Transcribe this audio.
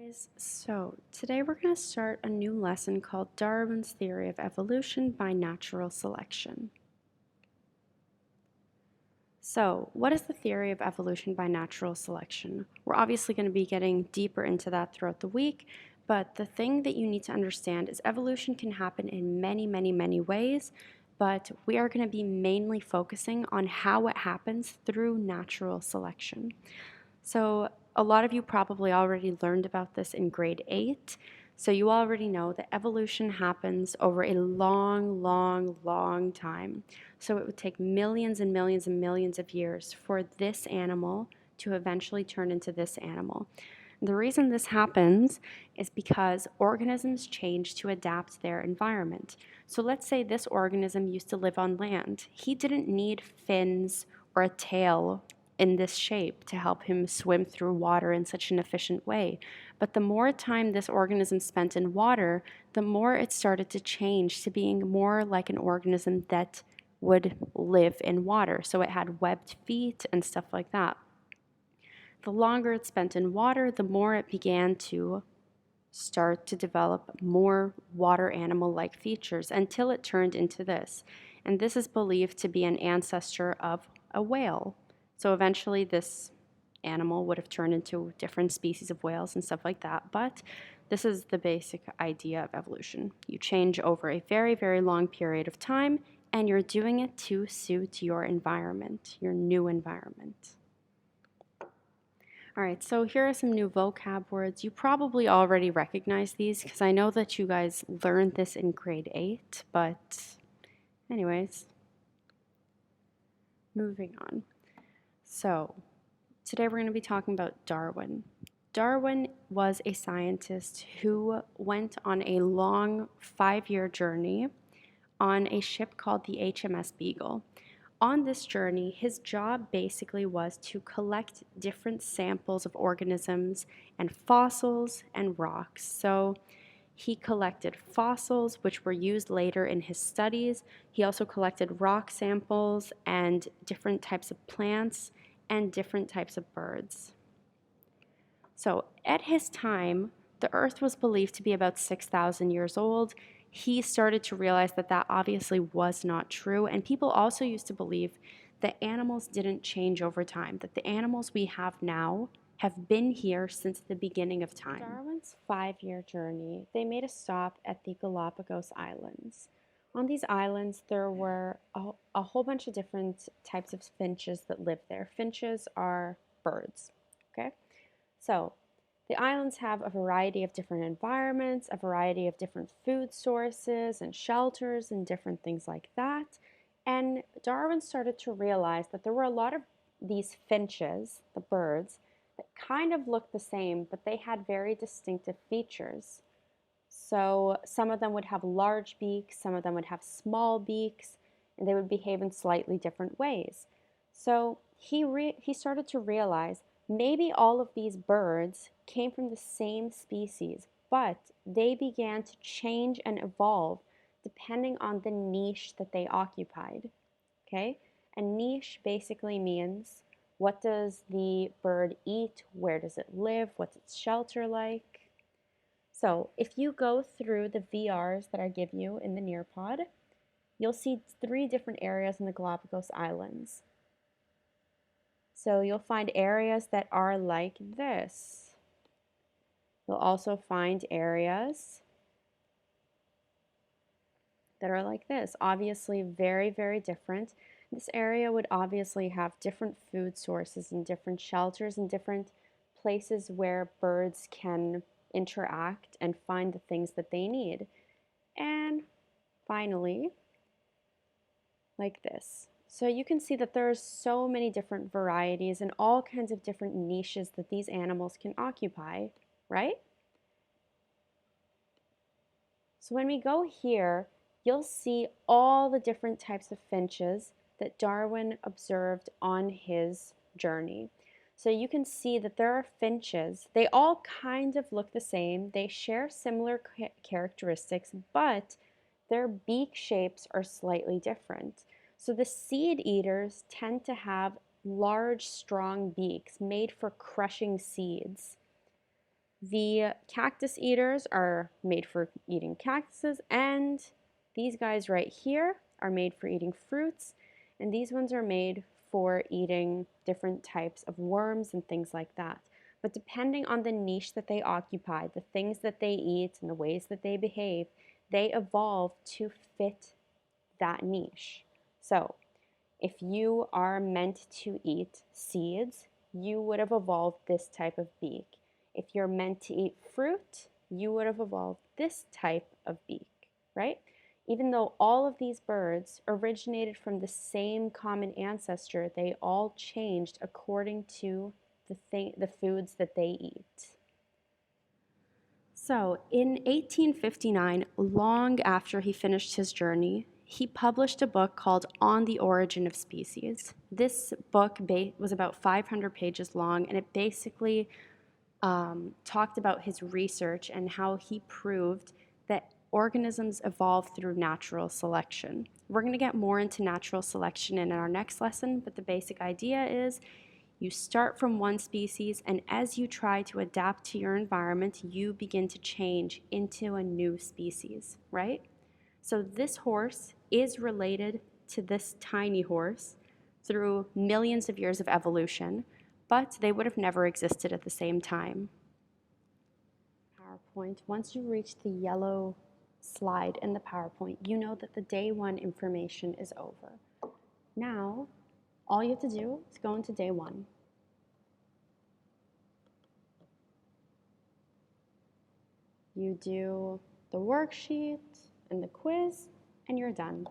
Guys, so today we're going to start a new lesson called Darwin's Theory of Evolution by Natural Selection. So, what is the theory of evolution by natural selection? We're obviously going to be getting deeper into that throughout the week, but the thing that you need to understand is evolution can happen in many ways, but we are going to be mainly focusing on how it happens through natural selection. So, a lot of you probably already learned about this in grade 8. So, you already know that evolution happens over a long time. So, it would take millions and millions and millions of years for this animal to eventually turn into this animal. The reason this happens is because organisms change to adapt their environment. So, let's say this organism used to live on land. He didn't need fins or a tail in this shape to help him swim through water in such an efficient way. But the more time this organism spent in water, the more it started to change to being more like an organism that would live in water. So it had webbed feet and stuff like that. The longer it spent in water, the more it began to start to develop more water animal-like features until it turned into this. And this is believed to be an ancestor of a whale. So eventually this animal would have turned into different species of whales and stuff like that. But this is the basic idea of evolution. You change over a very long period of time, and you're doing it to suit your environment, your new environment. All right, so here are some new vocab words. You probably already recognize these because I know that you guys learned this in grade 8, but anyways, moving on. So, today we're going to be talking about Darwin. Darwin was a scientist who went on a long 5-year journey on a ship called the HMS Beagle. On this journey, his job basically was to collect different samples of organisms and fossils and rocks. So he collected fossils, which were used later in his studies. He also collected rock samples and different types of plants and different types of birds. So at his time, the Earth was believed to be about 6,000 years old. He started to realize that that obviously was not true, and people also used to believe that animals didn't change over time, that the animals we have now have been here since the beginning of time. Darwin's 5-year journey, they made a stop at the Galapagos Islands. On these islands, there were a whole bunch of different types of finches that lived there. Finches are birds, okay? So the islands have a variety of different environments, a variety of different food sources and shelters and different things like that. And Darwin started to realize that there were a lot of these finches, the birds, that kind of looked the same, but they had very distinctive features. So some of them would have large beaks, some of them would have small beaks, and they would behave in slightly different ways. So he started to realize maybe all of these birds came from the same species, but they began to change and evolve depending on the niche that they occupied. Okay? A niche basically means what does the bird eat? Where does it live? What's its shelter like? So if you go through the VRs that I give you in the Nearpod, you'll see 3 different areas in the Galapagos Islands. So you'll find areas that are like this. You'll also find areas that are like this. Obviously very different. This area would obviously have different food sources and different shelters and different places where birds can interact and find the things that they need. And finally, like this. So you can see that there are so many different varieties and all kinds of different niches that these animals can occupy, right? So when we go here, you'll see all the different types of finches that Darwin observed on his journey. So you can see that there are finches. They all kind of look the same. They share similar characteristics, but their beak shapes are slightly different. So the seed eaters tend to have large, strong beaks made for crushing seeds. The cactus eaters are made for eating cactuses, and these guys right here are made for eating fruits, and these ones are made for eating different types of worms and things like that. But depending on the niche that they occupy, the things that they eat and the ways that they behave, they evolve to fit that niche. So if you are meant to eat seeds, you would have evolved this type of beak. If you're meant to eat fruit, you would have evolved this type of beak, right? Even though all of these birds originated from the same common ancestor, they all changed according to the foods that they eat. So, in 1859, long after he finished his journey, he published a book called On the Origin of Species. This book was about 500 pages long, and it basically talked about his research and how he proved that organisms evolve through natural selection. We're going to get more into natural selection in our next lesson, but the basic idea is you start from one species, and as you try to adapt to your environment, you begin to change into a new species, right? So this horse is related to this tiny horse through millions of years of evolution, but they would have never existed at the same time. PowerPoint, once you reach the yellow slide in the PowerPoint, you know that the day one information is over. Now, all you have to do is go into day one. You do the worksheet and the quiz, and you're done.